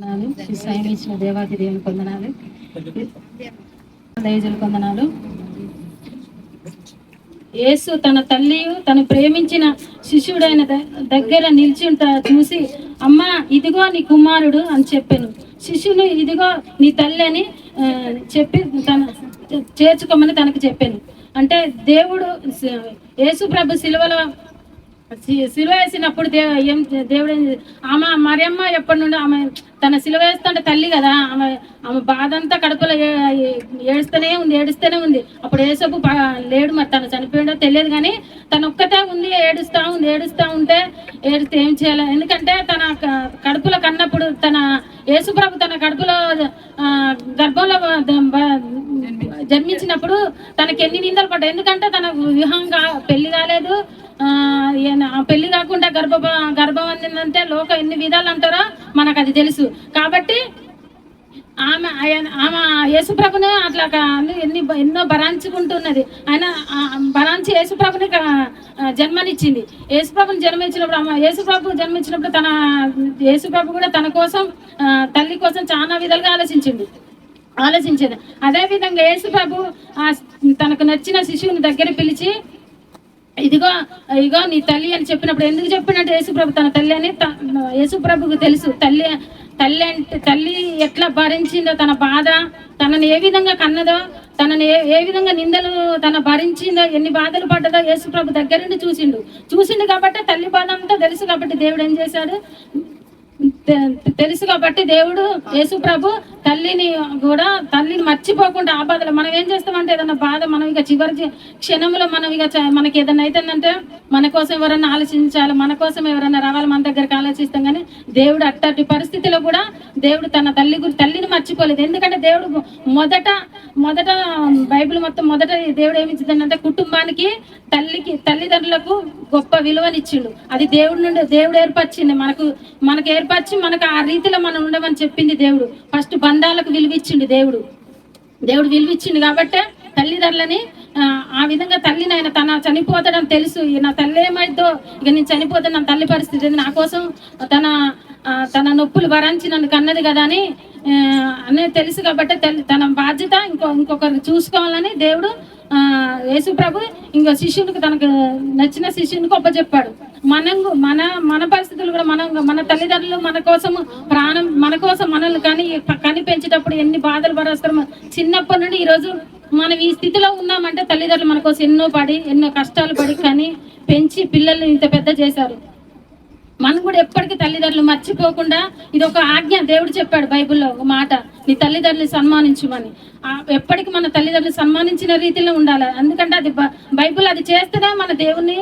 సాయం ఇచ్చిన దేవాది దేవుని కొందనాలు, దయజలు కొందనాలు. యేసు తన తల్లి తను ప్రేమించిన శిష్యుడైన దగ్గర నిల్చుంటా చూసి, అమ్మా ఇదిగో నీ కుమారుడు అని చెప్పాను. శిష్యుని ఇదిగో నీ తల్లి అని చెప్పి తన చేర్చుకోమని తనకు చెప్పాను. అంటే దేవుడు యేసు ప్రభు సిలువలో సిలువ వేసినప్పుడు దేవుడు ఆమె మరియమ్మ ఎప్పటి నుండి ఆమె తన సిలువ వేస్తుంటే తల్లి కదా, ఆమె బాధ అంతా కడుపులో ఏడుస్తూనే ఉంది. అప్పుడు యేసపు లేడు, మరి తను చనిపోయిందో తెలియదు, కానీ తను ఒక్కతే ఉంది, ఏడుస్తూ ఉంటే ఏం చేయాలి? ఎందుకంటే తన కడుపులో కన్నప్పుడు తన యేసుప్రభు తన కడుపులో గర్భంలో జన్మించినప్పుడు తనకి ఎన్ని నిందలు పడ్డాయి. ఎందుకంటే తన వివాహం పెళ్లి కాలేదు, పెళ్లి కాకుండా గర్భం అందిందంటే లోకం ఎన్ని విధాలు అంటారో మనకు అది తెలుసు. కాబట్టి ఆమె యేసుప్రభుని అట్లా ఎన్నో భరాంచుకుంటున్నది. ఆయన భరాంచి యేసుప్రభుని జన్మనిచ్చింది. యేసుప్రభుని జన్మించినప్పుడు యేసుప్రభు జన్మించినప్పుడు యేసుప్రభు కూడా తన కోసం తల్లి కోసం చాలా విధాలుగా ఆలోచించేది. అదేవిధంగా యేసుప్రభు తనకు నచ్చిన శిశువుని దగ్గర పిలిచి, ఇగో నీ తల్లి అని చెప్పినప్పుడు ఎందుకు చెప్పినట్టు యేసుప్రభు తన తల్లి అని యేసుప్రభుకు తెలుసు. తల్లి ఎట్లా భరించిందో, తన బాధ తనని ఏ విధంగా కన్నదో, తనని ఏ విధంగా నిందలు తన భరించిందో, ఎన్ని బాధలు పడ్డదో యేసుప్రభు దగ్గరుండి చూసిండు కాబట్టి తల్లి బాధ అంతా తెలుసు. కాబట్టి దేవుడు ఏం చేశాడు? తెలుసు కాబట్టి దేవుడు యేసుప్రభు తల్లిని మర్చిపోకుండా ఆ బాధలో మనం ఏం చేస్తామంటే ఏదన్నా బాధ మనం ఇక చివరి క్షణంలో మనం ఇక మనకి ఏదన్నా అవుతుందంటే మన కోసం ఎవరన్నా ఆలోచించాలి, మన కోసం ఎవరన్నా రావాలి, మన దగ్గరకు ఆలోచిస్తాం. కానీ దేవుడు అట్టటి పరిస్థితిలో కూడా దేవుడు తన తల్లిని మర్చిపోలేదు. ఎందుకంటే దేవుడు మొదట బైబిల్ మొదట దేవుడు ఏమిచ్చిందంటే కుటుంబానికి తల్లిదండ్రులకు గొప్ప విలువనిచ్చిండు. అది దేవుడు ఏర్పరిచింది, మనకు ఏర్పరిచి మనకు ఆ రీతిలో మనం ఉండమని చెప్పింది దేవుడు. ఫస్ట్ బంధాలకు విలువిచ్చిండు దేవుడు విలువిచ్చిండు. కాబట్టి తల్లిదండ్రులని ఆ విధంగా తల్లిని ఆయన తన చనిపోతాడని తెలుసు. నా తల్లి ఏమైద్దో, ఇక నేను చనిపోతాను, నా తల్లి పరిస్థితి నా కోసం తన నొప్పులు భరించి నన్ను కన్నది కదా అని అనేది తెలుసు. కాబట్టి తన బాధ్యత ఇంకొకరు చూసుకోవాలని దేవుడు యేసుప్రభు ఇంకో శిష్యునికి తనకు నచ్చిన శిష్యునికి ఒప్పచెప్పాడు. మన పరిస్థితులు కూడా మన తల్లిదండ్రులు మన కోసం ప్రాణం మన కోసం మనల్ని కని పెంచేటప్పుడు ఎన్ని బాధలు పడేస్తారో. చిన్నప్పటి నుండి ఈరోజు మనం ఈ స్థితిలో ఉన్నామంటే తల్లిదండ్రులు మన కోసం ఎన్నో కష్టాలు పడి కానీ పెంచి పిల్లల్ని ఇంత పెద్ద చేశారు. మనం కూడా ఎప్పటికీ తల్లిదండ్రులు మర్చిపోకుండా, ఇది ఒక ఆజ్ఞ. దేవుడు చెప్పాడు బైబిల్లో ఒక మాట, నీ తల్లిదండ్రులు సన్మానించమని. ఎప్పటికీ మన తల్లిదండ్రులు సన్మానించిన రీతిలో ఉండాలి. ఎందుకంటే అది బైబిల్ అది చేస్తేనే మన దేవుని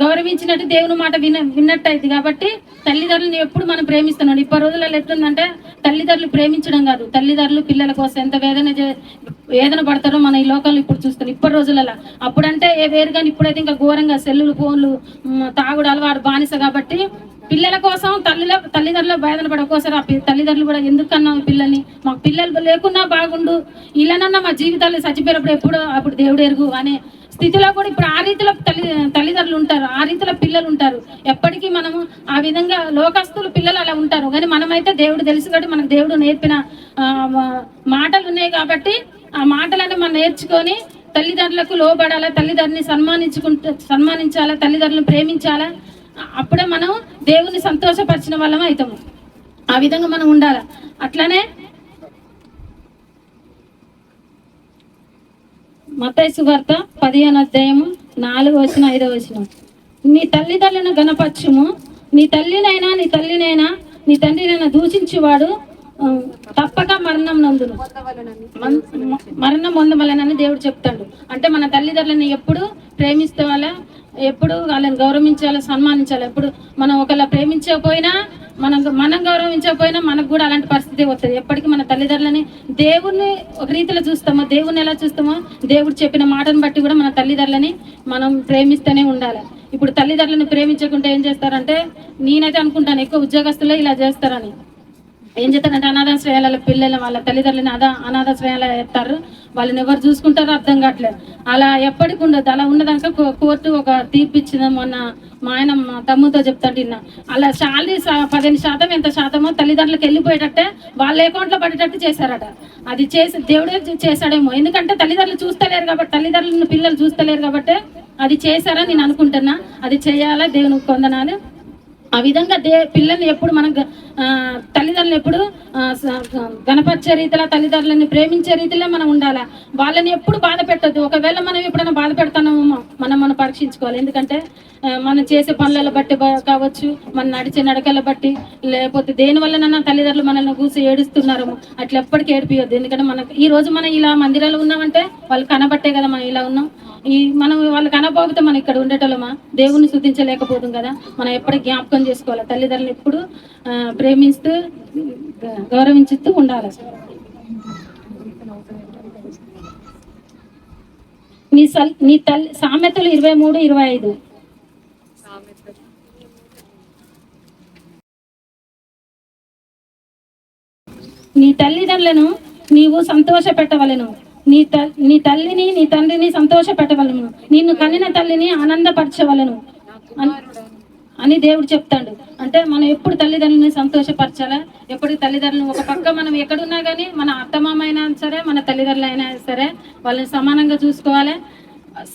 గౌరవించినట్టు, దేవుని మాట విన్నట్టు అయింది. కాబట్టి తల్లిదండ్రులను ఎప్పుడు మనం ప్రేమిస్తున్నాం. ఇప్పటి రోజులలో ఎట్లుందంటే తల్లిదండ్రులు ప్రేమించడం కాదు, తల్లిదండ్రులు పిల్లల కోసం ఎంత వేదన పడతారో మన ఈ లోకంలో ఇప్పుడు చూస్తున్నాం. ఇప్పటి రోజులలో అప్పుడంటే వేరు, కానీ ఇప్పుడైతే ఇంకా ఘోరంగా సెల్లులు, ఫోన్లు, తాగుడు అలవాటు బానిస. కాబట్టి పిల్లల కోసం తల్లిదండ్రులు వేదన పడ ఒక్కోసారి తల్లిదండ్రులు కూడా ఎందుకన్నా పిల్లల్ని, మాకు పిల్లలు లేకున్నా బాగుండు, ఇలానన్నా మా జీవితాలు చచ్చిపోయినప్పుడు అప్పుడు దేవుడు ఎరుగు అనే స్థితిలో కూడా ఇప్పుడు ఆ రీతిలో తల్లిదండ్రులు ఉంటారు, ఆ రీతిలో పిల్లలు ఉంటారు. ఎప్పటికీ మనము ఆ విధంగా లోకస్తులు పిల్లలు అలా ఉంటారు. కానీ మనమైతే దేవుడు తెలుసు కాబట్టి మనకు దేవుడు నేర్పిన మాటలు ఉన్నాయి. కాబట్టి ఆ మాటలను మనం నేర్చుకొని తల్లిదండ్రులకు లోబడాలా, తల్లిదండ్రుని సన్మానించాలా, తల్లిదండ్రులను ప్రేమించాలా. అప్పుడే మనం దేవుని సంతోషపరిచిన వాళ్ళం అవుతాము. ఆ విధంగా మనం ఉండాలి. అట్లనే మత్తయి సువార్త 15వ అధ్యాయము 4-5 నీ తల్లిదండ్రులను గణపరచుము, నీ తల్లినైనా నీ తండ్రినైనా దూషించేవాడు తప్పక మరణం పొందవలెనని దేవుడు చెప్తాడు. అంటే మన తల్లిదండ్రులను ఎప్పుడు ప్రేమిస్తే ఎప్పుడు వాళ్ళని గౌరవించాలి, సన్మానించాలి. ఎప్పుడు మనం ఒకవేళ ప్రేమించకపోయినా, మనం గౌరవించకపోయినా మనకు కూడా అలాంటి పరిస్థితి వస్తుంది. ఎప్పటికీ మన తల్లిదండ్రులని దేవుణ్ణి ఒక రీతిలో చూస్తామో, దేవుణ్ణి ఎలా చూస్తామో దేవుడు చెప్పిన మాటను బట్టి కూడా మన తల్లిదండ్రులని మనం ప్రేమిస్తూనే ఉండాలి. ఇప్పుడు తల్లిదండ్రులను ప్రేమించకుంటే ఏం చేస్తారంటే, నేనైతే అనుకుంటాను ఎక్కువ ఉద్యోగస్తులే ఇలా చేస్తారని. ఏం చేస్తారంటే అనాథాశ్రయాల పిల్లలు వాళ్ళ తల్లిదండ్రులని అనాథాశ్రయాలు ఎత్తారు. వాళ్ళని ఎవరు చూసుకుంటారో అర్థం కావట్లేదు. అలా ఎప్పటికి ఉండదు. అలా ఉన్నదాక కోర్టు ఒక తీర్పు ఇచ్చింది. మొన్న మా ఆయన మా తమ్ముతో చెప్తాంటున్నా, అలా శాలరీ 15% ఎంత శాతమో తల్లిదండ్రులకు వెళ్ళిపోయేటట్టే వాళ్ళ అకౌంట్లో పడేటట్టు చేశారట. అది చేసి దేవుడే చేశాడేమో, ఎందుకంటే తల్లిదండ్రులు చూస్తలేరు కాబట్టి, తల్లిదండ్రులను పిల్లలు చూస్తలేరు కాబట్టి అది చేశారని నేను అనుకుంటున్నా. అది చేయాలా, దేవునికి వందనాలు. ఆ విధంగా పిల్లల్ని ఎప్పుడు మనం తల్లిదండ్రులు ఎప్పుడు గణపరిచే రీతిలో, తల్లిదండ్రులని ప్రేమించే రీతిలో మనం ఉండాలి. వాళ్ళని ఎప్పుడు బాధ పెట్టద్దు. ఒకవేళ మనం ఎప్పుడైనా బాధ పెడతామో మనం పరీక్షించుకోవాలి. ఎందుకంటే మనం చేసే పనుల బట్టి కావచ్చు, మనం నడిచే నడకల బట్టి, లేకపోతే దేని వల్లనన్నా తల్లిదండ్రులు మనల్ని కూర్చి ఏడుస్తున్నారు, అట్లా ఎప్పటికీ ఏడిపియొద్దు. ఎందుకంటే మనకు ఈ రోజు మనం ఇలా మందిరాలు ఉన్నామంటే వాళ్ళు కనబట్టే కదా మనం ఇలా ఉన్నాం. మనం వాళ్ళు కనబోగితే మనం ఇక్కడ ఉండేటోళ్ళమా, దేవుణ్ణి స్తుతించలేకపోతుంది కదా. మనం ఎప్పటికీ జ్ఞాపకం చేసుకోవాలి, తల్లిదండ్రులు ఎప్పుడు ప్రేమిస్తూ గౌరవించుతూ ఉండాలి. నీ తల్లి సామెతలు 23:25. నీ తల్లిదండ్రులను నీవు సంతోష పెట్టవలను, నీ తల్లిని నీ తండ్రిని సంతోష పెట్టవలను, నిన్ను కనిన తల్లిని ఆనందపరచవలను అని దేవుడు చెప్తాడు. అంటే మనం ఎప్పుడు తల్లిదండ్రులని సంతోషపరచాలా. ఎప్పుడు తల్లిదండ్రులు ఒక పక్క మనం ఎక్కడున్నా కానీ మన అత్తమామ అయినా సరే, మన తల్లిదండ్రులు అయినా సరే, వాళ్ళని సమానంగా చూసుకోవాలి.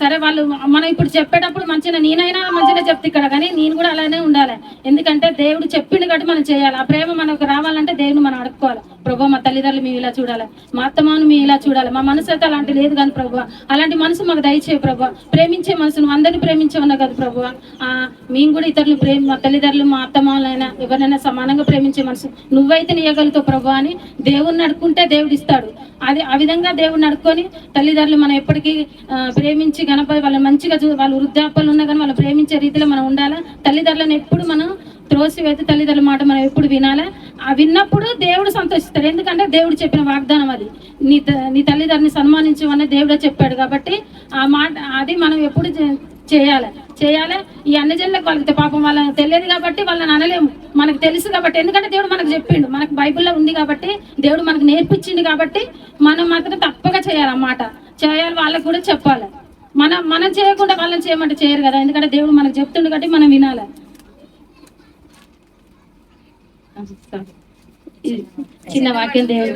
సరే, వాళ్ళు మనం ఇప్పుడు చెప్పేటప్పుడు మంచిగా, నేనైనా మంచిగా చెప్తే ఇక్కడ, కానీ నేను కూడా అలానే ఉండాలి. ఎందుకంటే దేవుడు చెప్పిండు కాబట్టి మనం చేయాలి. ఆ ప్రేమ మనకు రావాలంటే దేవుని మనం అడుక్కోవాలి. ప్రభు, మా తల్లిదండ్రులు మేము ఇలా చూడాలి, మా అత్తమాను మేము ఇలా చూడాలి, మా మనసు అయితే అలాంటి లేదు కానీ ప్రభు, అలాంటి మనసు మాకు దయచేయి ప్రభు. ప్రేమించే మనసు, నువ్వు అందరినీ ప్రేమించేవన్నా కదా ప్రభు. మేము కూడా ఇతరులు మా తల్లిదండ్రులు, మా అత్తమాలైనా ఎవరినైనా సమానంగా ప్రేమించే మనసు నువ్వైతే నీయగలుగుతావు ప్రభు అని దేవుడిని అడుక్కుంటే దేవుడు ఇస్తాడు. అది ఆ విధంగా దేవుడిని అడుక్కొని తల్లిదండ్రులు మనం ఎప్పటికీ ప్రేమించి గణపతి వాళ్ళని మంచిగా వాళ్ళు వృద్ధాప్యాలు ఉన్నా కానీ వాళ్ళు ప్రేమించే రీతిలో మనం ఉండాలి. తల్లిదండ్రులను ఎప్పుడు మనం త్రోసివేసి తల్లిదండ్రుల మాట మనం ఎప్పుడు వినాలి. ఆ విన్నప్పుడు దేవుడు సంతోషిస్తాడు. ఎందుకంటే దేవుడు చెప్పిన వాగ్దానం అది. నీ తల్లిదండ్రుని సన్మానించమని దేవుడే చెప్పాడు. కాబట్టి ఆ మాట అది మనం ఎప్పుడు చేయాలి. ఈ అన్ని జన్లకు వాళ్ళకి పాపం వాళ్ళని తెలియదు కాబట్టి వాళ్ళని అనలేము, మనకు తెలుసు కాబట్టి. ఎందుకంటే దేవుడు మనకు చెప్పిండు, మనకు బైబిల్లో ఉంది కాబట్టి, దేవుడు మనకు నేర్పించింది కాబట్టి మనం మాత్రం తప్పగా చేయాలి. అన్నమాట చేయాలి, వాళ్ళకు కూడా చెప్పాలి. మనం చేయకుండా వాళ్ళని చేయమంటే చేయరు కదా. ఎందుకంటే దేవుడు మనకు చెప్తుండు కాబట్టి మనం వినాలి. చిన్న వాక్యం దేవుడు